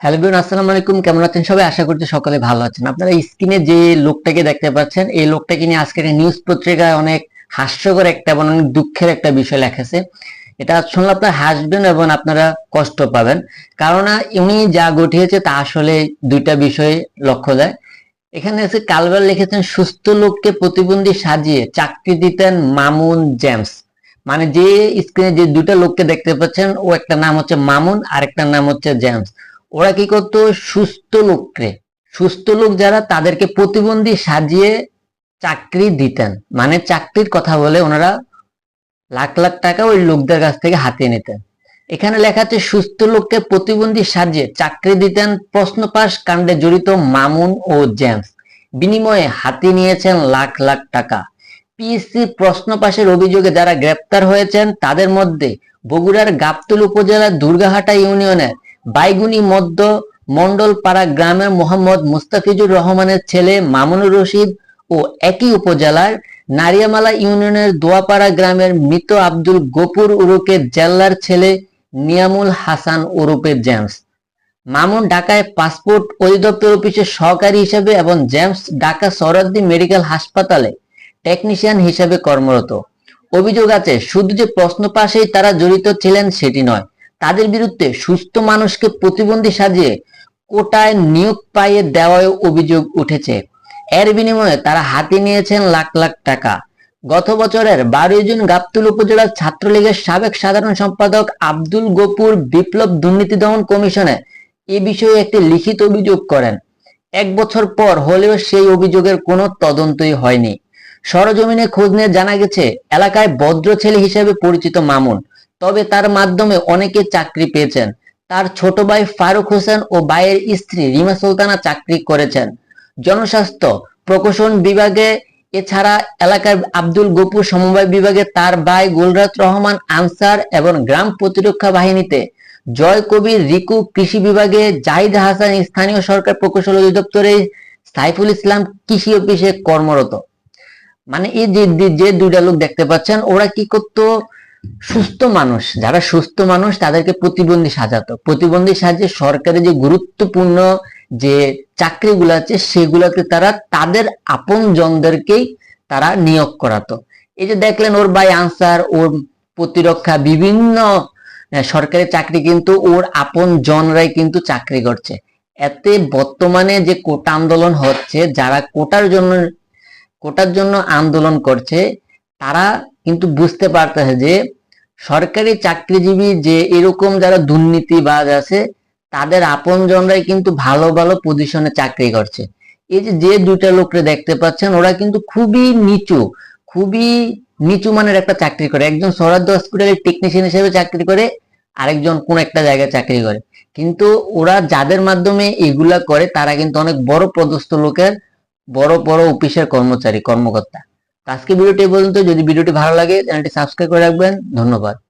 Hello everyone, আসসালামু আলাইকুম। কেমন আছেন সবাই? আশা করছি সকলে ভালো আছেন। আপনারা স্ক্রিনে যে লোকটাকে দেখতে পাচ্ছেন, এই লোকটাকে নিয়ে আজকের নিউজ পত্রিকায় অনেক হাস্যকর একটা এবং অনেক দুঃখের একটা বিষয় লেখেছে। এটা শুনলে আপনারা হাসবেন এবং আপনারা কষ্ট পাবেন। কারণ উনি যা ঘটিয়েছে তা আসলে দুইটা বিষয় লক্ষ্য দেয়। এখানে আছে কালভার লিখেছেন, সুস্থ লোককে প্রতিবন্ধী সাজিয়ে চাকরি দিতেন মামুন জেমস। মানে যে স্ক্রিনে যে দুটা লোককে দেখতে পাচ্ছেন, ও একটা নাম হচ্ছে মামুন আর একটা নাম হচ্ছে জেমস। ওরা কি করতো? সুস্থ লোক যারা তাদেরকে প্রতিবন্ধী সাজিয়ে চাকরি দিতেন। মানে চাকরির কথা বলে ওনারা লাখ লাখ টাকা ওই লোকদের কাছ থেকে হাতিয়ে নিতেন। এখানে লেখা আছে, সুস্থ লোককে প্রতিবন্ধী সাজিয়ে চাকরি দিতেন প্রশ্নপাশ কাণ্ডে জড়িত মামুন ও জেমস। বিনিময়ে হাতিয়ে নিয়েছেন লাখ লাখ টাকা। পিএসসি প্রশ্ন পাশের অভিযোগে যারা গ্রেপ্তার হয়েছেন তাদের মধ্যে বগুড়ার গাবতলী উপজেলার দুর্গাহাটা ইউনিয়নের বাইগুনি মধ্য মন্ডলপাড়া গ্রামের মোহাম্মদ মুস্তাফিজুর রহমানের ছেলে মামুনুর রশিদ ও একই উপজেলার নারিয়ামালা ইউনিয়নের দোয়াপাড়া গ্রামের মৃত আব্দুল গফুর উরুকে জেল্লার ছেলে নিয়ামুল হাসান ওরফে জেমস। মামুন ঢাকায় পাসপোর্ট অধিদপ্তর অফিসে সহকারী হিসেবে এবং জেমস ঢাকা সরদ্দি মেডিকেল হাসপাতালে টেকনিশিয়ান হিসেবে কর্মরত। অভিযোগ আছে, শুধু যে প্রশ্ন পাশেই তারা জড়িত ছিলেন সেটি নয়, তাদের বিরুদ্ধে সুস্থ মানুষকে প্রতিবন্ধী সাজিয়ে কোটায় নিয়োগ পাইয়ে দেওয়ার অভিযোগ উঠেছে। এর বিনিময়ে তারা হাতিয়ে নিয়েছেন লাখ লাখ টাকা। গত বছরের 12 জুন গাবতলী উপজেলা ছাত্রলীগের সাবেক সাধারণ সম্পাদক আব্দুল গফুর বিপ্লব দুর্নীতি দমন কমিশনে এ বিষয়ে একটি লিখিত অভিযোগ করেন। 1 বছর পর হলেও সেই অভিযোগের কোনো তদন্তই হয়নি। সরজমিনে খোঁজ নিয়ে জানা গেছে, এলাকায় ভদ্র ছেলে হিসেবে পরিচিত মামুন, তবে তার মাধ্যমে অনেকে চাকরি পেয়েছেন। তার ছোট ভাই ফারুক হোসেন ও ভাইয়ের স্ত্রী রিমা সুলতানা চাকরি করেছেন জনস্বাস্থ্য প্রকৌশল বিভাগে। এছাড়া এলাকার আব্দুল গফুর সমবায় বিভাগে তার ভাই গুলরাত রহমান আনসার এবং গ্রাম প্রতিরক্ষা বাহিনীতে জয় কবির রিকু, কৃষি বিভাগে জাহিদ হাসান স্থানীয় সরকার প্রকৌশল অধিদপ্তরে সাইফুল ইসলাম কৃষি অফিসে কর্মরত। মানে এই যে যে দুইটা লোক দেখতে পাচ্ছেন, ওরা কি করতো? সুস্থ মানুষ, যারা সুস্থ মানুষ তাদেরকে প্রতিবন্ধী সাজাতো, প্রতিবন্ধী সাজিয়ে সরকারি যে গুরুত্বপূর্ণ যে চাকরিগুলো আছে সেগুলোতে তারা তাদের আপন জনদেরকেই তারা নিয়োগ করাতো। এই যে দেখলেন ওর ভাই আনসার, ওর প্রতিরক্ষা বিভিন্ন সরকারি চাকরি কিন্তু ওর আপন জনরাই কিন্তু চাকরি করছে। এতে বর্তমানে যে কোটা আন্দোলন হচ্ছে, যারা কোটার জন্য আন্দোলন করছে, তারা কিন্তু বুঝতে পারতেছে যে সরকারি চাকরিজীবী যে এরকম যারা দুর্নীতিবাজ আছে তাদের আপনজনরাই কিন্তু ভালো ভালো পজিশনে চাকরি করছে। এই যে যে দুইটা লোককে দেখতে পাচ্ছেন, ওরা কিন্তু খুবই নিচু মানের একটা চাকরি করে। একজন সরাদ্দ হসপিটালের টেকনিশিয়ান হিসেবে চাকরি করে, আরেকজন কোন একটা জায়গায় চাকরি করে। কিন্তু ওরা যাদের মাধ্যমে এগুলা করে তারা কিন্তু অনেক বড় পদস্থ লোকের বড় বড় অফিসের কর্মচারী কর্মকর্তা। আজকে ভিডিওটি এই পর্যন্ত। যদি ভিডিওটি ভালো লাগে চ্যানেলটি সাবস্ক্রাইব করে রাখবেন। ধন্যবাদ।